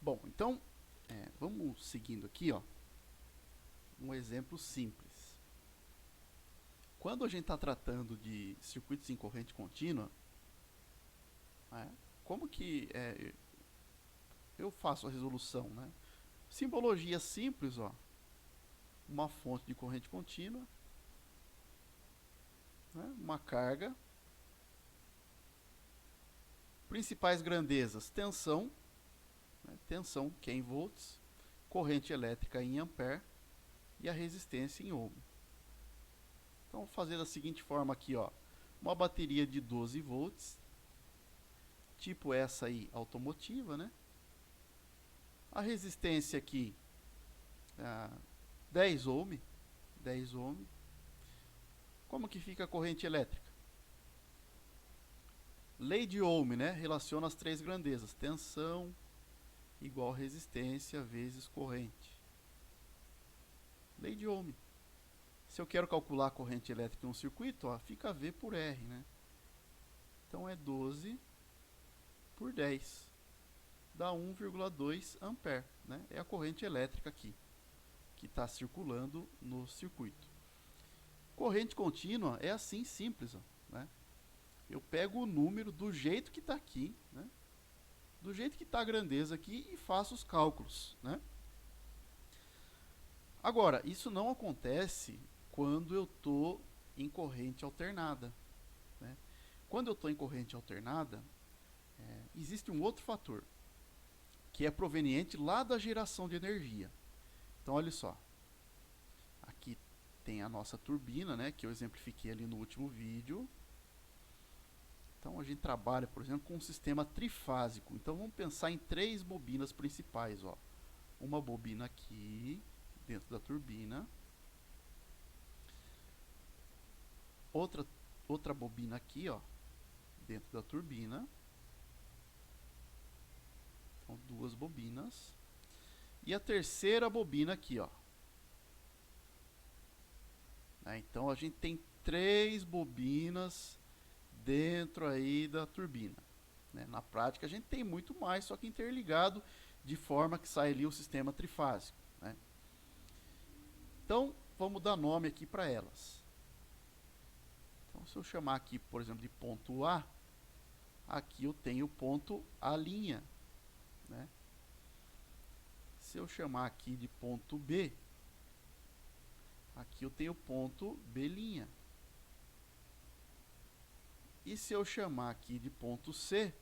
Bom, então, vamos seguindo aqui, ó, um exemplo simples. Quando a gente está tratando de circuitos em corrente contínua, né, como que eu faço a resolução, né? Simbologia simples, ó, uma fonte de corrente contínua, né, uma carga, principais grandezas, tensão, né, tensão que é em volts, corrente elétrica em ampere e a resistência em ohm. Então, vou fazer da seguinte forma aqui, ó, uma bateria de 12 volts, tipo essa aí automotiva, né? A resistência aqui, 10 ohm, 10 ohm. Como que fica a corrente elétrica? Lei de Ohm, né? Relaciona as três grandezas, tensão igual resistência vezes corrente. Lei de Ohm. Se eu quero calcular a corrente elétrica em um circuito, ó, fica V por R, né? Então é 12 por 10, dá 1,2 ampere, né? É a corrente elétrica aqui, que está circulando no circuito. Corrente contínua é assim simples, ó, né? Eu pego o número do jeito que está aqui, né? Do jeito que está a grandeza aqui e faço os cálculos, né? Agora, isso não acontece quando eu estou em corrente alternada, né? Quando eu estou em corrente alternada, existe um outro fator, que é proveniente lá da geração de energia. Então, olha só. Aqui tem a nossa turbina, né, que eu exemplifiquei ali no último vídeo. Então, a gente trabalha, por exemplo, com um sistema trifásico. Então, vamos pensar em três bobinas principais, ó. Uma bobina aqui, dentro da turbina. Outra bobina aqui, ó, dentro da turbina. Então, duas bobinas. E a terceira bobina aqui, ó. Então, a gente tem três bobinas dentro aí da turbina. Na prática, a gente tem muito mais, só que interligado de forma que sai ali o sistema trifásico. Então, vamos dar nome aqui para elas. Então, se eu chamar aqui, por exemplo, de ponto A, aqui eu tenho o ponto A', né? Se eu chamar aqui de ponto B, aqui eu tenho o ponto B'. E se eu chamar aqui de ponto C,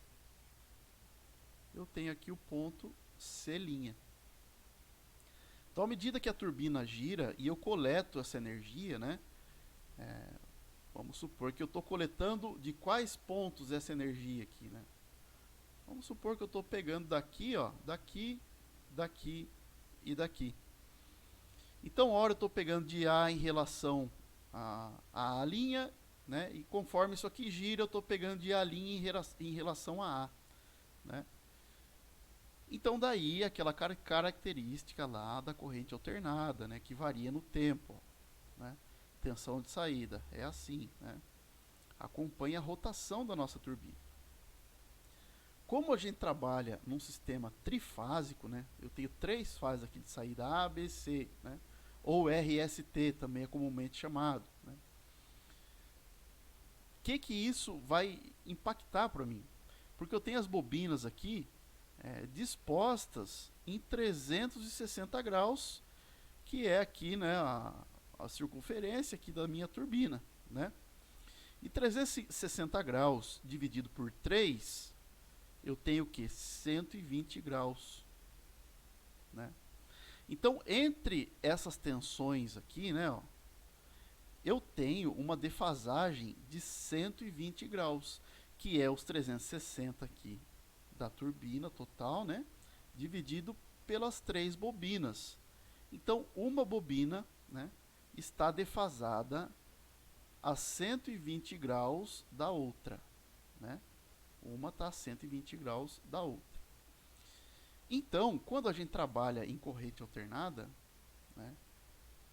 eu tenho aqui o ponto C'. Então, à medida que a turbina gira e eu coleto essa energia, né? Vamos supor que eu estou coletando de quais pontos essa energia aqui, né? Vamos supor que eu estou pegando daqui, ó, daqui, daqui e daqui. Então, ora eu estou pegando de A em relação a A', né? E conforme isso aqui gira, eu estou pegando de A' em relação a A, né? Então, daí aquela característica lá da corrente alternada, né? Que varia no tempo, né? Tensão de saída, é assim, né? Acompanha a rotação da nossa turbina. Como a gente trabalha num sistema trifásico, né? Eu tenho três fases aqui de saída, A, B, C, né? Ou RST também é comumente chamado, né? O que isso vai impactar para mim? Porque eu tenho as bobinas aqui dispostas em 360 graus, que é aqui, né, a circunferência aqui da minha turbina, né? E 360 graus dividido por 3, eu tenho o que? 120 graus, né? Então, entre essas tensões aqui, né, ó, eu tenho uma defasagem de 120 graus, que é os 360 aqui da turbina total, né, dividido pelas três bobinas. Então, uma bobina, né, está defasada a 120 graus da outra, né? Uma está a 120 graus da outra. Então, quando a gente trabalha em corrente alternada, né,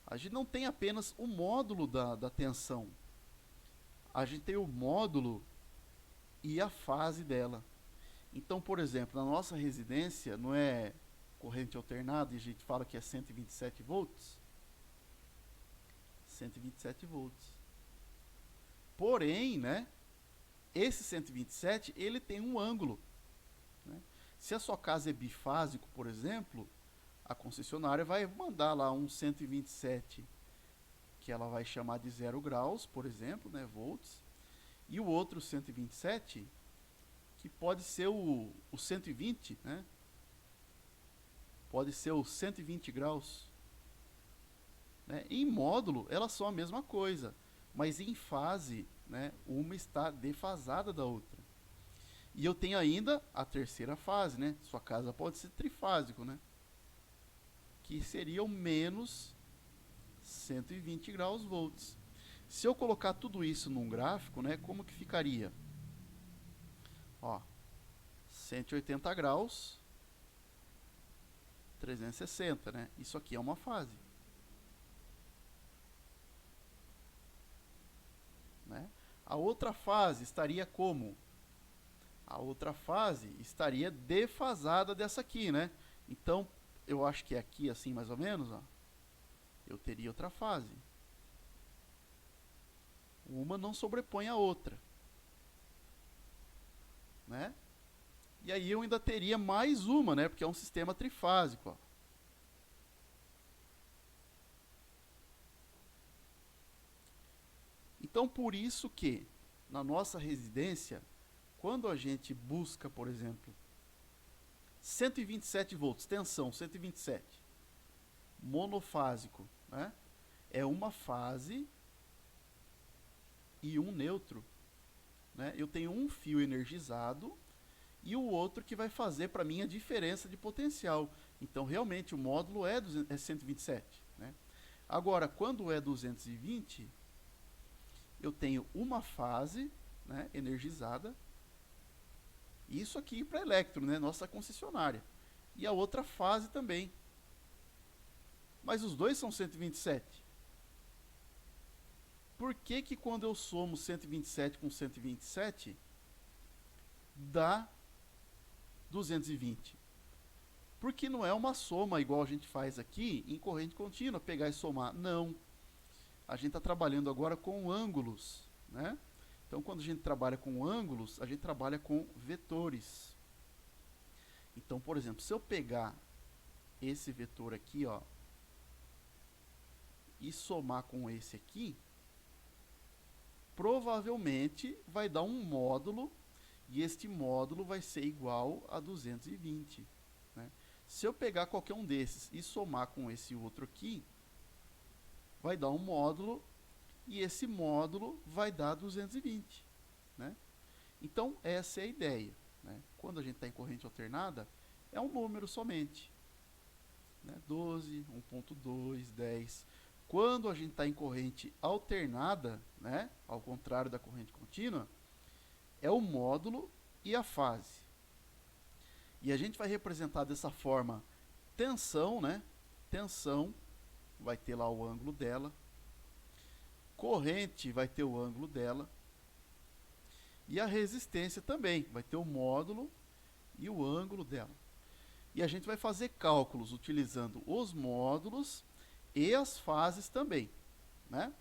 a gente não tem apenas o módulo da tensão, a gente tem o módulo e a fase dela. Então, por exemplo, na nossa residência, não é corrente alternada e a gente fala que é 127 volts? 127 volts. Porém, né, esse 127, ele tem um ângulo, né? Se a sua casa é bifásico, por exemplo, a concessionária vai mandar lá um 127 que ela vai chamar de 0 graus, por exemplo, né, volts, e o outro 127 que pode ser o 120, né? Pode ser o 120 graus. Né? Em módulo, elas são a mesma coisa, mas em fase, né, uma está defasada da outra. E eu tenho ainda a terceira fase, né? Sua casa pode ser trifásico, né? Que seria o menos 120 graus volts. Se eu colocar tudo isso num gráfico, né, como que ficaria? Ó, 180 graus, 360, né? Isso aqui é uma fase. Né? A outra fase estaria como? A outra fase estaria defasada dessa aqui, né? Então, eu acho que é aqui assim mais ou menos, ó, eu teria outra fase. Uma não sobrepõe a outra. Né? E aí eu ainda teria mais uma, né? Porque é um sistema trifásico. Ó. Então, por isso que, na nossa residência, quando a gente busca, por exemplo, 127 volts, tensão 127, monofásico, né? É uma fase e um neutro. Né? Eu tenho um fio energizado e o outro que vai fazer para mim a diferença de potencial. Então, realmente, o módulo é 127. Né? Agora, quando é 220, eu tenho uma fase, né, energizada, isso aqui para Electro, né, nossa concessionária, e a outra fase também. Mas os dois são 127. Por que que quando eu somo 127 com 127, dá 220? Porque não é uma soma igual a gente faz aqui em corrente contínua, pegar e somar. Não. A gente está trabalhando agora com ângulos, né? Então, quando a gente trabalha com ângulos, a gente trabalha com vetores. Então, por exemplo, se eu pegar esse vetor aqui, ó, e somar com esse aqui, provavelmente vai dar um módulo, e este módulo vai ser igual a 220. Né? Se eu pegar qualquer um desses e somar com esse outro aqui, vai dar um módulo, e esse módulo vai dar 220. Né? Então, essa é a ideia. Né? Quando a gente está em corrente alternada, é um número somente. Né? 12, 1.2, 10. Quando a gente está em corrente alternada, né, ao contrário da corrente contínua, é o módulo e a fase. E a gente vai representar dessa forma tensão, né? Tensão vai ter lá o ângulo dela. Corrente vai ter o ângulo dela. E a resistência também vai ter o módulo e o ângulo dela. E a gente vai fazer cálculos utilizando os módulos e as fases também, né?